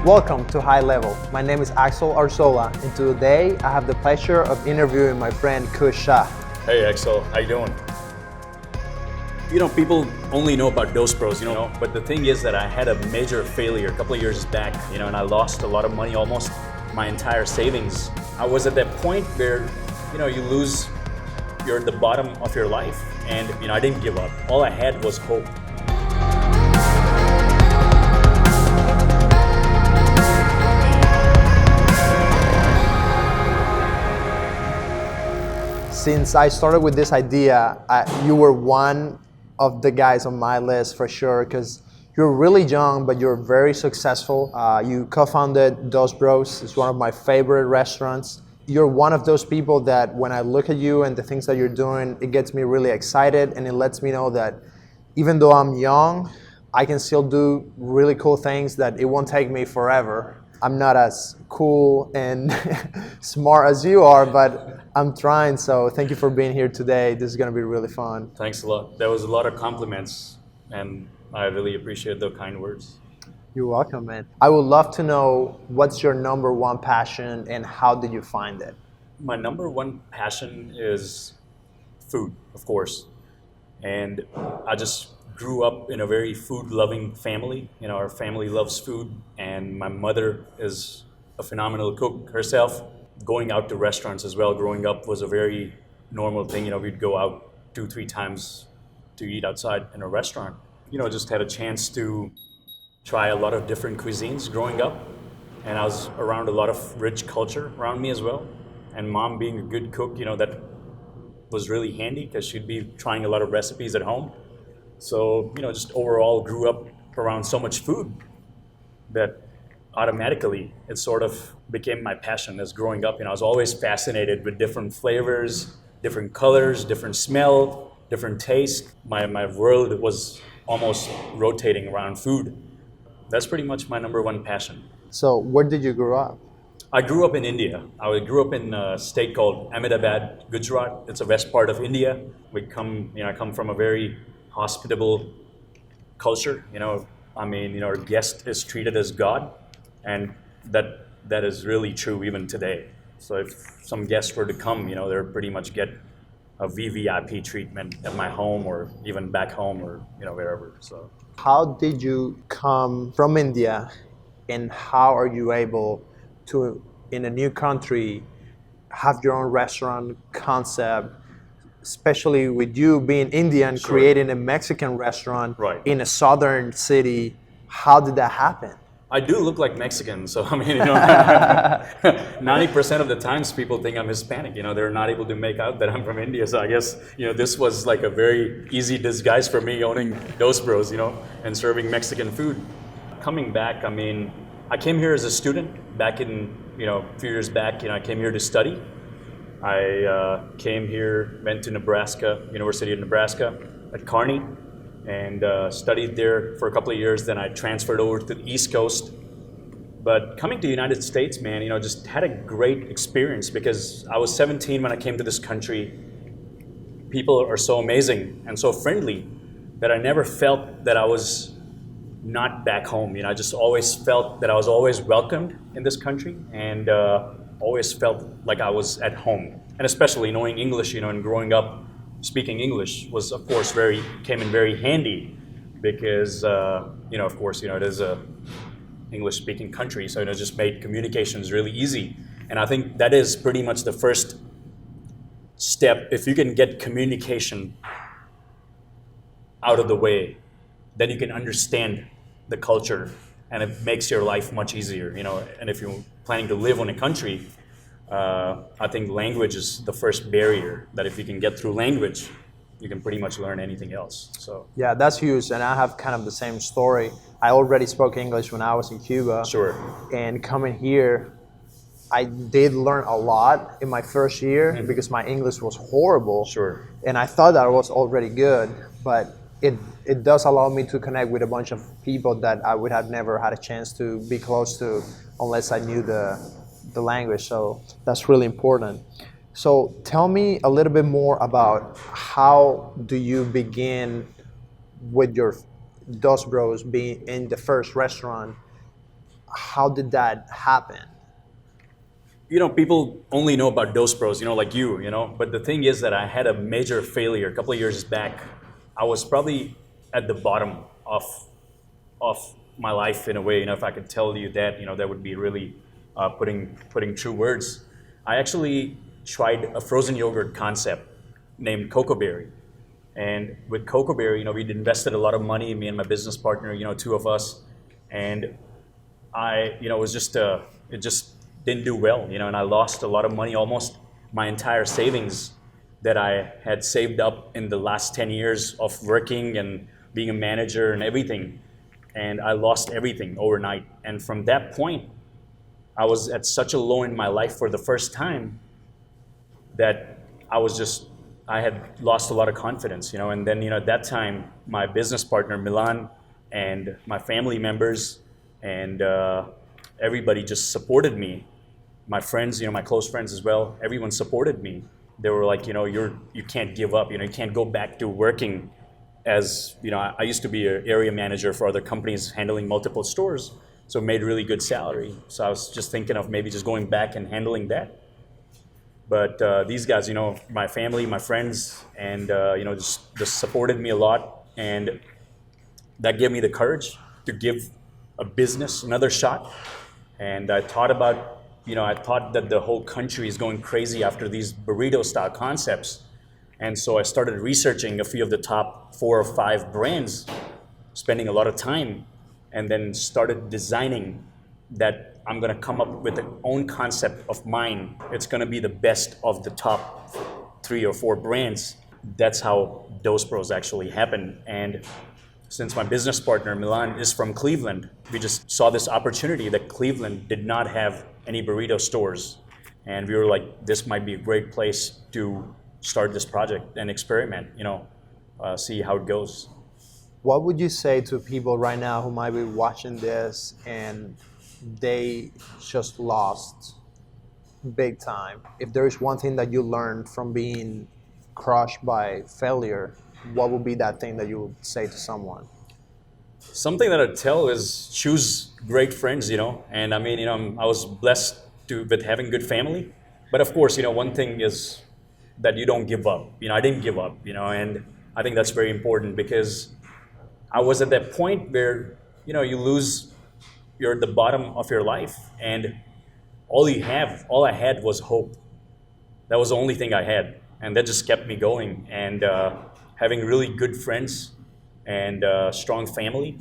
Welcome to High Level. My name is Axel Arzola, and today I have the pleasure of interviewing my friend Kush Shah. Hey Axel, how you doing? People only know about Dos Bros, but the thing is that I had a major failure a couple of years back, and I lost a lot of money, almost my entire savings. I was at that point where, you're at the bottom of your life, and, I didn't give up. All I had was hope. Since I started with this idea, you were one of the guys on my list for sure, because you're really young, but you're very successful. You co-founded Dos Bros. It's one of my favorite restaurants. You're one of those people that when I look at you and the things that you're doing, it gets me really excited, and it lets me know that even though I'm young, I can still do really cool things, that it won't take me forever. I'm not as cool and smart as you are, but I'm trying, so thank you for being here today. This is going to be really fun. Thanks a lot. There was a lot of compliments, and I really appreciate the kind words. You're welcome, man. I would love to know what's your number one passion and how did you find it? My number one passion is food, of course. And I just grew up in a very food-loving family. Our family loves food, and my mother is a phenomenal cook herself. Going out to restaurants as well, growing up was a very normal thing. We'd go out 2-3 times to eat outside in a restaurant. Just had a chance to try a lot of different cuisines growing up. And I was around a lot of rich culture around me as well. And mom being a good cook, that was really handy because she'd be trying a lot of recipes at home. So, just overall grew up around so much food that automatically it sort of became my passion as growing up. I was always fascinated with different flavors, different colors, different smell, different taste. My world was almost rotating around food. That's pretty much my number one passion. So where did you grow up? I grew up in India. I grew up in a state called Ahmedabad, Gujarat. It's the west part of India. I come from a very hospitable culture. Our guest is treated as God. And that is really true even today. So if some guests were to come, they'll pretty much get a VVIP treatment at my home or even back home or, wherever. So how did you come from India, and how are you able to, in a new country, have your own restaurant concept, especially with you being Indian, Sure. creating a Mexican restaurant Right. in a southern city? How did that happen? I do look like Mexican, so 90% of the times people think I'm Hispanic. They're not able to make out that I'm from India. So I guess, this was like a very easy disguise for me owning Dos Bros, and serving Mexican food. Coming back, I came here as a student back in, a few years back. I came here to study. I came here, went to Nebraska, University of Nebraska at Kearney, and studied there for a couple of years. Then I transferred over to the East Coast. But coming to the United States, man, just had a great experience because I was 17 when I came to this country. People are so amazing and so friendly that I never felt that I was not back home. I just always felt that I was always welcomed in this country, and always felt like I was at home. And especially knowing English, and growing up speaking English was, of course, came in very handy because, of course, it is a English-speaking country, so it just made communications really easy. And I think that is pretty much the first step. If you can get communication out of the way, then you can understand the culture, and it makes your life much easier. And if you're planning to live in a country, I think language is the first barrier, that if you can get through language, you can pretty much learn anything else. So Yeah, that's huge, and I have kind of the same story. I already spoke English when I was in Cuba. Sure. And coming here, I did learn a lot in my first year because my English was horrible. Sure. And I thought that I was already good, but it does allow me to connect with a bunch of people that I would have never had a chance to be close to unless I knew the language. So that's really important. So tell me a little bit more about how do you begin with your Dos Bros being in the first restaurant. how did that happen? People only know about Dos Bros, like you. But the thing is that I had a major failure a couple of years back. I was probably at the bottom of my life in a way. If I could tell you that, that would be really putting true words. I actually tried a frozen yogurt concept named Cocoa Berry. And with Cocoa Berry, we'd invested a lot of money, me and my business partner, two of us. And it just didn't do well, and I lost a lot of money, almost my entire savings that I had saved up in the last 10 years of working and being a manager and everything. And I lost everything overnight. And from that point, I was at such a low in my life for the first time that I had lost a lot of confidence, and then, at that time, my business partner, Milan, and my family members, and everybody just supported me. My friends, my close friends as well, everyone supported me. They were like, you can't give up, you can't go back to working as, I used to be an area manager for other companies handling multiple stores, so made really good salary. So I was just thinking of maybe just going back and handling that. But these guys, my family, my friends, and just supported me a lot, and that gave me the courage to give a business another shot. And I thought that the whole country is going crazy after these burrito style concepts. And so I started researching a few of the top 4 or 5 brands, spending a lot of time, and then started designing that I'm gonna come up with an own concept of mine. It's gonna be the best of the top 3 or 4 brands. That's how Dos Bros actually happened. And since my business partner, Milan, is from Cleveland, we just saw this opportunity that Cleveland did not have any burrito stores. And we were like, this might be a great place to start this project and experiment, see how it goes. What would you say to people right now who might be watching this and they just lost big time? If there is one thing that you learned from being crushed by failure, what would be that thing that you would say to someone? Something that I'd tell is choose great friends, and I was blessed with having good family. But of course, one thing is that you don't give up. I didn't give up, and I think that's very important because I was at that point where, you're at the bottom of your life and all I had was hope. That was the only thing I had. And that just kept me going. And having really good friends and strong family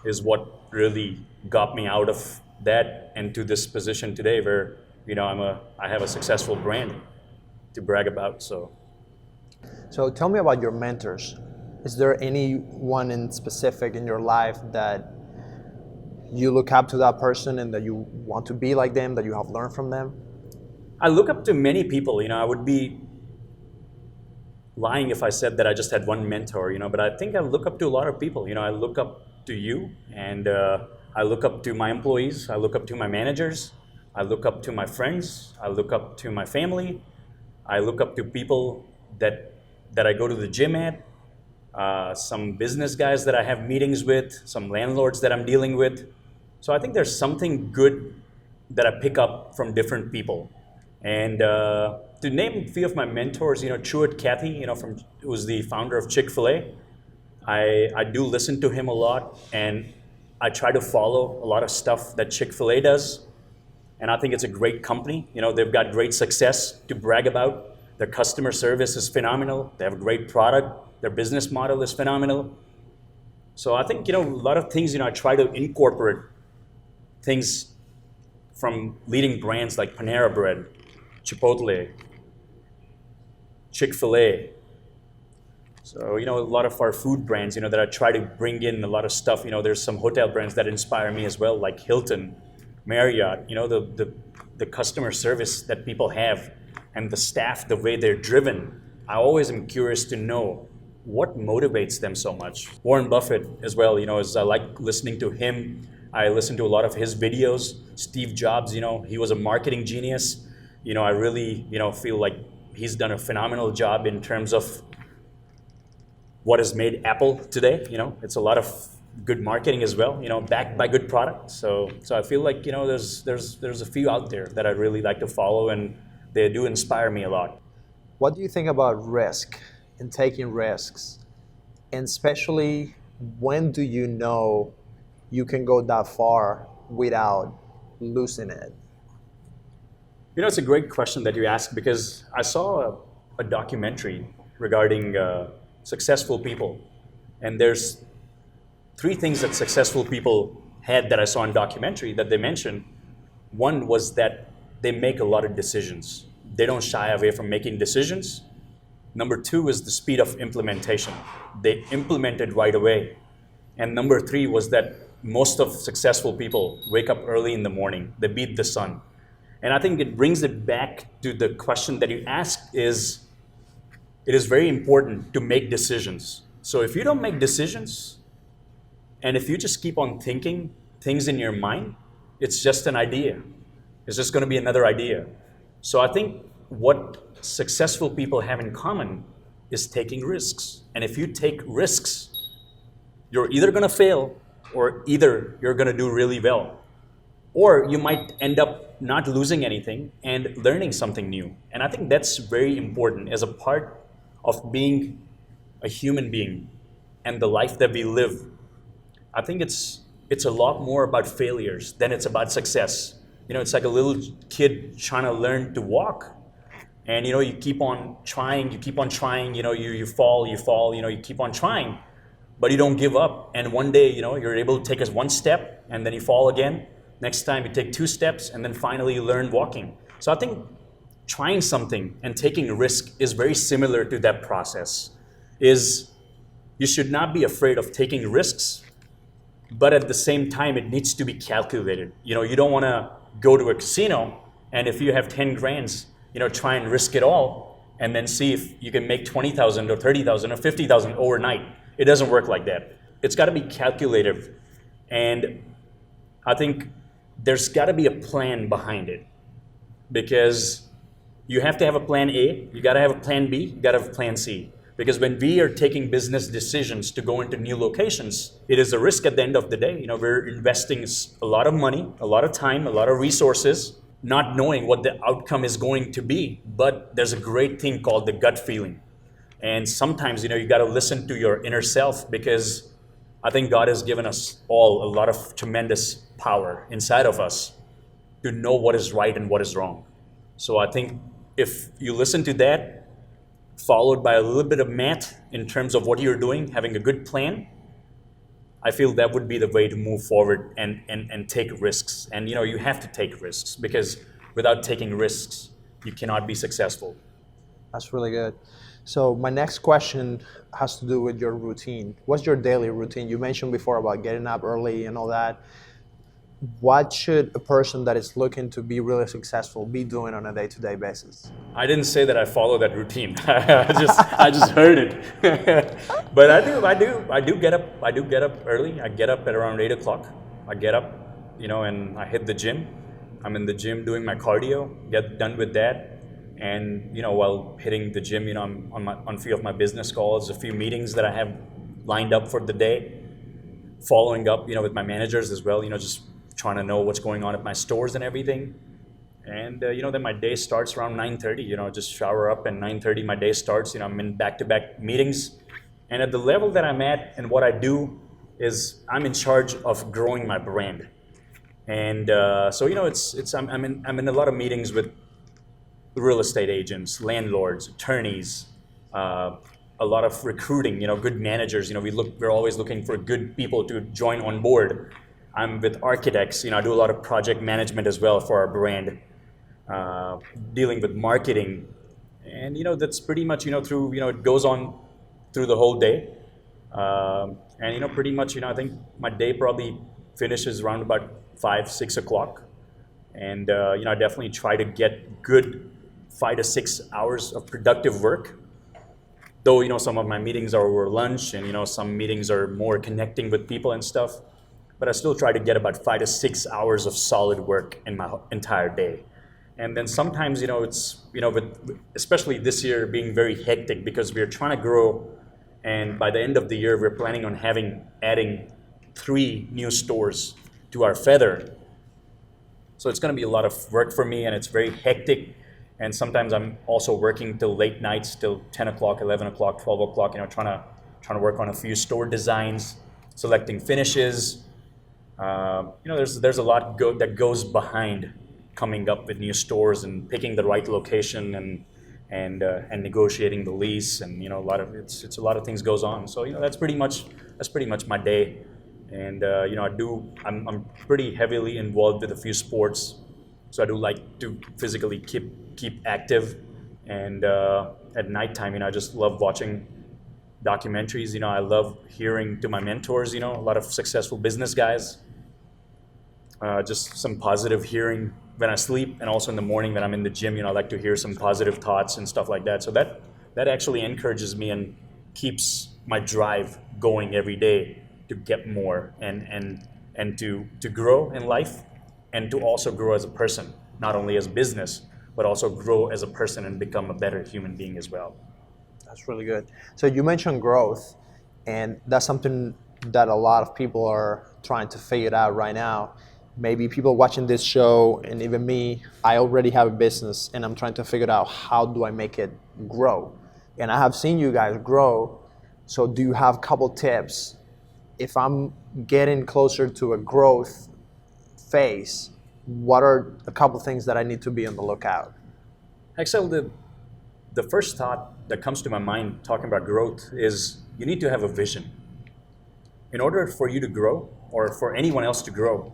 is what really got me out of that and to this position today where, I have a successful brand to brag about. So tell me about your mentors. Is there anyone in specific in your life that you look up to that person and that you want to be like them, that you have learned from them? I look up to many people. I would be lying if I said that I just had one mentor, but I think I look up to a lot of people. I look up to you, and I look up to my employees. I look up to my managers. I look up to my friends. I look up to my family. I look up to people that I go to the gym at, some business guys that I have meetings with, some landlords that I'm dealing with. So I think there's something good that I pick up from different people. And to name a few of my mentors, Truett Cathy, who's the founder of Chick-fil-A. I do listen to him a lot, and I try to follow a lot of stuff that Chick-fil-A does. And I think it's a great company. They've got great success to brag about. Their customer service is phenomenal. They have a great product. Their business model is phenomenal. So I think, a lot of things, I try to incorporate things from leading brands like Panera Bread, Chipotle, Chick-fil-A. So, a lot of our food brands, that I try to bring in a lot of stuff. There's some hotel brands that inspire me as well, like Hilton, Marriott, the customer service that people have and the staff, the way they're driven. I always am curious to know what motivates them so much. Warren Buffett as well, as I like listening to him. I listen to a lot of his videos. Steve Jobs, he was a marketing genius. I really, feel like he's done a phenomenal job in terms of what has made Apple today. It's a lot of good marketing as well, backed by good product. So I feel like, there's a few out there that I really like to follow, and they do inspire me a lot. What do you think about risk and taking risks? And especially, when do you know you can go that far without losing it? It's a great question that you ask, because I saw a documentary regarding successful people, and there's three things that successful people had that I saw in documentary that they mentioned. One was that they make a lot of decisions. They don't shy away from making decisions. Number two is the speed of implementation. They implemented right away. And number three was that most of successful people wake up early in the morning. They beat the sun. And I think it brings it back to the question that you asked is, it is very important to make decisions. So if you don't make decisions, and if you just keep on thinking things in your mind, it's just an idea. It's just going to be another idea. So I think what successful people have in common is taking risks. And if you take risks, you're either going to fail, or either you're going to do really well. Or you might end up not losing anything and learning something new. And I think that's very important as a part of being a human being and the life that we live. I think it's a lot more about failures than it's about success. It's like a little kid trying to learn to walk. And you keep on trying, you fall, you keep on trying, but you don't give up. And one day, you're able to take us one step, and then you fall again. Next time you take 2 steps, and then finally you learn walking. So I think trying something and taking a risk is very similar to that process. You should not be afraid of taking risks, but at the same time, it needs to be calculated. You don't want to go to a casino, and if you have 10 grands, try and risk it all, and then see if you can make 20,000 or 30,000 or 50,000 overnight. It doesn't work like that. It's got to be calculative. And I think there's got to be a plan behind it, because you have to have a plan A, you got to have a plan B, you got to have a plan C. Because when we are taking business decisions to go into new locations, it is a risk at the end of the day. We're investing a lot of money, a lot of time, a lot of resources, not knowing what the outcome is going to be. But there's a great thing called the gut feeling. And sometimes, you got to listen to your inner self, because I think God has given us all a lot of tremendous power inside of us to know what is right and what is wrong. So I think if you listen to that, followed by a little bit of math in terms of what you're doing, having a good plan, I feel that would be the way to move forward and take risks. And you have to take risks, because without taking risks, you cannot be successful. That's really good. So my next question has to do with your routine. What's your daily routine? You mentioned before about getting up early and all that. What should a person that is looking to be really successful be doing on a day-to-day basis? I didn't say that I follow that routine. I just heard it. But I do get up early. I get up at around 8 o'clock. I get up, and I hit the gym. I'm in the gym doing my cardio, get done with that. And while hitting the gym, I'm on a few of my business calls, a few meetings that I have lined up for the day, following up, with my managers as well, just trying to know what's going on at my stores and everything. And then my day starts around 9:30. Just shower up, and 9:30 my day starts. I'm in back-to-back meetings, and at the level that I'm at, and what I do is I'm in charge of growing my brand. And so I'm in a lot of meetings with real estate agents, landlords, attorneys, a lot of recruiting, good managers. We're always looking for good people to join on board. I'm with architects. I do a lot of project management as well for our brand, dealing with marketing, and that's pretty much through it goes on through the whole day, and pretty much I think my day probably finishes around about 5-6 o'clock, and I definitely try to get good 5 to 6 hours of productive work. Though some of my meetings are over lunch, and some meetings are more connecting with people and stuff. But I still try to get about 5 to 6 hours of solid work in my entire day. And then sometimes, it's, especially this year being very hectic, because we're trying to grow. And by the end of the year, we're planning on adding 3 new stores to our feather. So it's going to be a lot of work for me, and it's very hectic. And sometimes I'm also working till late nights, till 10 o'clock, 11 o'clock, 12 o'clock, trying to work on a few store designs, selecting finishes. There's a lot that goes behind coming up with new stores and picking the right location and negotiating the lease, and it's a lot of things goes on. So that's pretty much my day. And I'm pretty heavily involved with a few sports, so I do like to physically keep active. And at nighttime, I just love watching documentaries. I love hearing to my mentors. A lot of successful business guys. Just some positive hearing when I sleep, and also in the morning when I'm in the gym. I like to hear some positive thoughts and stuff like that. So that actually encourages me and keeps my drive going every day to get more and to grow in life, and to also grow as a person, not only as business, but also grow as a person and become a better human being as well. That's really good. So you mentioned growth, and that's something that a lot of people are trying to figure out right now. Maybe people watching this show, and even me, I already have a business and I'm trying to figure out how do I make it grow. And I have seen you guys grow. So do you have a couple tips? If I'm getting closer to a growth phase, what are a couple things that I need to be on the lookout? Axel, the first thought that comes to my mind talking about growth is you need to have a vision. In order for you to grow, or for anyone else to grow,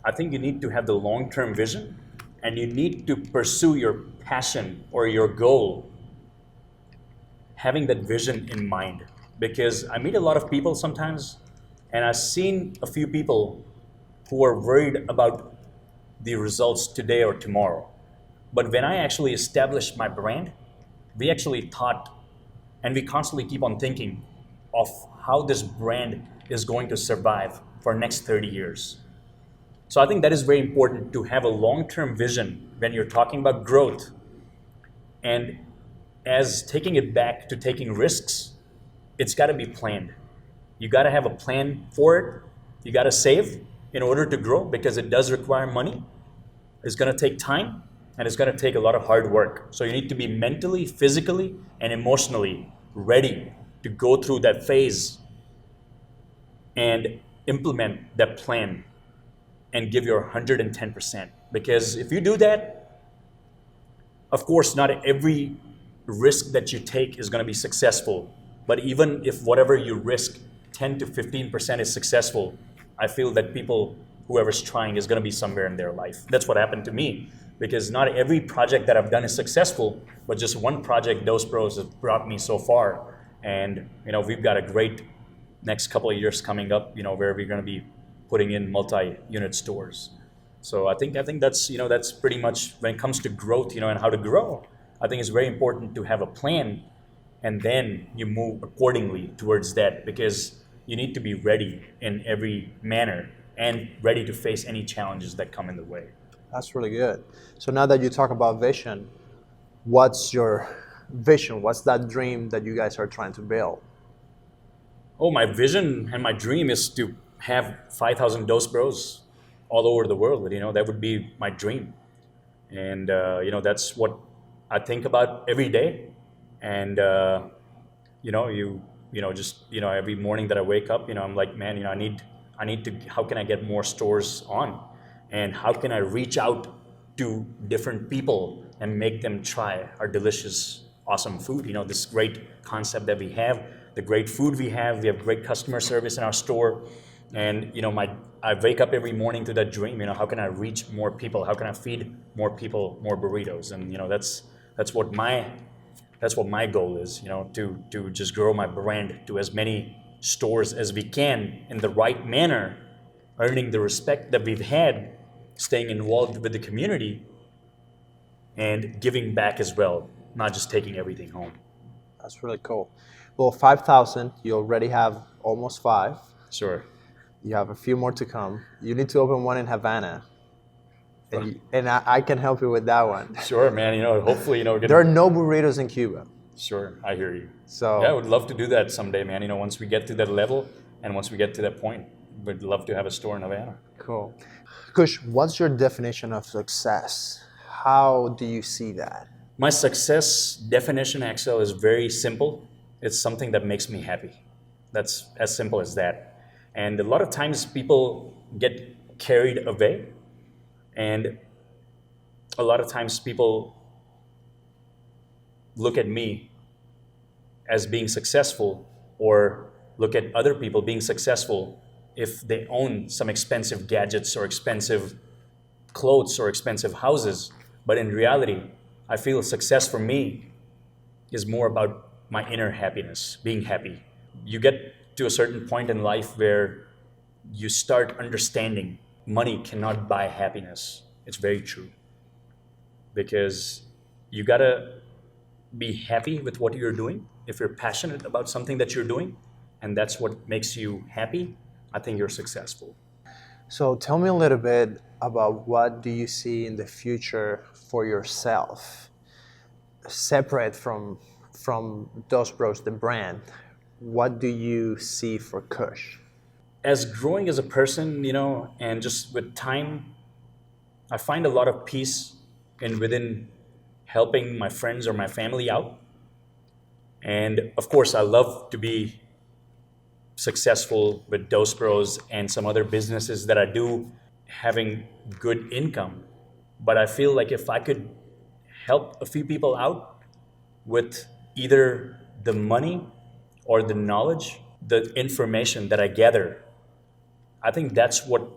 I think you need to have the long-term vision, and you need to pursue your passion or your goal, having that vision in mind. Because I meet a lot of people sometimes, and I've seen a few people who are worried about the results today or tomorrow. But when I actually established my brand, we actually thought, and we constantly keep on thinking of how this brand is going to survive for next 30 years. So I think that is very important, to have a long-term vision when you're talking about growth. And as taking it back to taking risks, it's got to be planned. You got to have a plan for it. You got to save in order to grow, because it does require money. It's going to take time, and it's going to take a lot of hard work. So you need to be mentally, physically, and emotionally ready to go through that phase and implement that plan and give your 110%. Because if you do that, of course, not every risk that you take is going to be successful. But even if whatever you risk, 10 to 15% is successful, I feel that whoever's trying is going to be somewhere in their life. That's what happened to me, because not every project that I've done is successful, but just one project, Dos Bros, has brought me so far. And we've got a great next couple of years coming up, where we're going to be putting in multi-unit stores. So I think that's that's pretty much when it comes to growth, and how to grow. I think it's very important to have a plan, and then you move accordingly towards that, because you need to be ready in every manner and ready to face any challenges that come in the way. That's really good. So now that you talk about vision, what's your vision? What's that dream that you guys are trying to build? Oh, my vision and my dream is to have 5,000 Dos Bros all over the world. That would be my dream. And, that's what I think about every day. And, every morning that I wake up, I'm like, man, I need to, how can I get more stores on? And how can I reach out to different people and make them try our delicious, awesome food? This great concept that we have, the great food we have great customer service in our store. And I wake up every morning to that dream. How can I reach more people? How can I feed more people more burritos? And that's what my goal is. To just grow my brand to as many stores as we can in the right manner, earning the respect that we've had, staying involved with the community, and giving back as well, not just taking everything home. That's really cool. Well, 5,000. You already have almost 5. Sure. You have a few more to come. You need to open one in Havana. And I can help you with that one. Sure, man. Hopefully, there are no burritos in Cuba. Sure, I hear you. So yeah, I would love to do that someday, man. Once we get to that level and once we get to that point. would love to have a store in Havana. Cool. Kush, what's your definition of success? How do you see that? My success definition, Axel, is very simple. It's something that makes me happy. That's as simple as that. And a lot of times people get carried away, and a lot of times people look at me as being successful, or look at other people being successful if they own some expensive gadgets or expensive clothes or expensive houses. But in reality, I feel success for me is more about my inner happiness, being happy. You get to a certain point in life where you start understanding money cannot buy happiness. It's very true. Because you gotta be happy with what you're doing. If you're passionate about something that you're doing, and that's what makes you happy, I think you're successful. So tell me a little bit about what do you see in the future for yourself, separate from Dos Bros, the brand. What do you see for Kush? As growing as a person, and just with time, I find a lot of peace within helping my friends or my family out. And of course, I love to be successful with Dos Bros and some other businesses that I do, having good income. But I feel like if I could help a few people out with either the money or the knowledge, the information that I gather, I think that's what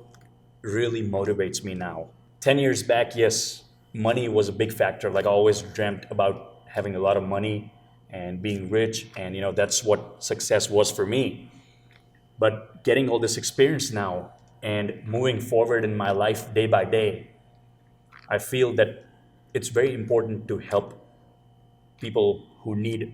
really motivates me now. 10 years back, yes, money was a big factor. Like I always dreamt about having a lot of money and being rich, and that's what success was for me. But getting all this experience now and moving forward in my life day by day, I feel that it's very important to help people who need it,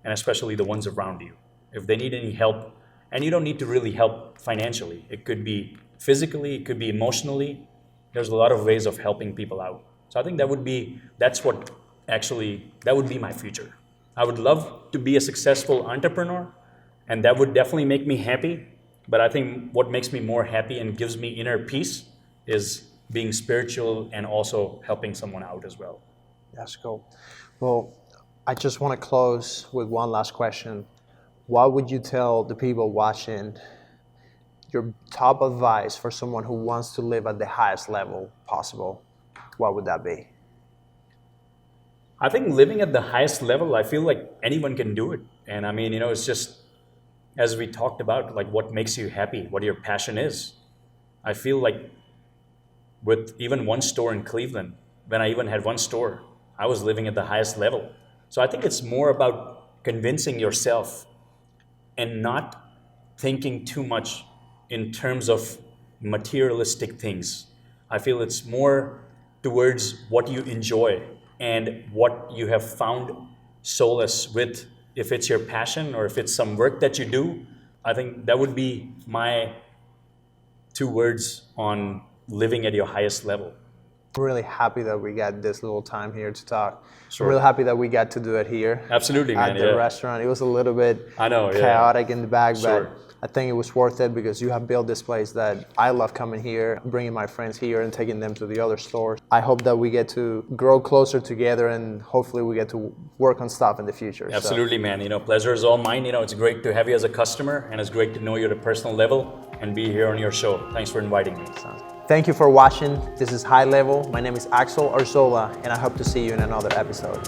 and especially the ones around you. If they need any help, and you don't need to really help financially, it could be physically, it could be emotionally. There's a lot of ways of helping people out. So I think that would be my future. I would love to be a successful entrepreneur, and that would definitely make me happy. But I think what makes me more happy and gives me inner peace is being spiritual and also helping someone out as well. That's cool. Well, I just want to close with one last question. What would you tell the people watching, your top advice for someone who wants to live at the highest level possible? What would that be? I think living at the highest level, I feel like anyone can do it. And I mean, it's just, as we talked about, like what makes you happy, what your passion is. I feel like with even one store in Cleveland, when I even had one store, I was living at the highest level. So I think it's more about convincing yourself and not thinking too much in terms of materialistic things. I feel it's more towards what you enjoy and what you have found solace with. If it's your passion or if it's some work that you do, I think that would be my 2 words on living at your highest level. I'm really happy that we got this little time here to talk. Sure. I'm really happy that we got to do it here. Absolutely, man. At the restaurant. It was a little bit chaotic in the back, Sure. but I think it was worth it because you have built this place that I love coming here, bringing my friends here and taking them to the other stores. I hope that we get to grow closer together and hopefully we get to work on stuff in the future. Absolutely, man. Pleasure is all mine. It's great to have you as a customer, and it's great to know you at a personal level and be here on your show. Thanks for inviting me. Thank you for watching. This is High Level. My name is Axel Arzola, and I hope to see you in another episode.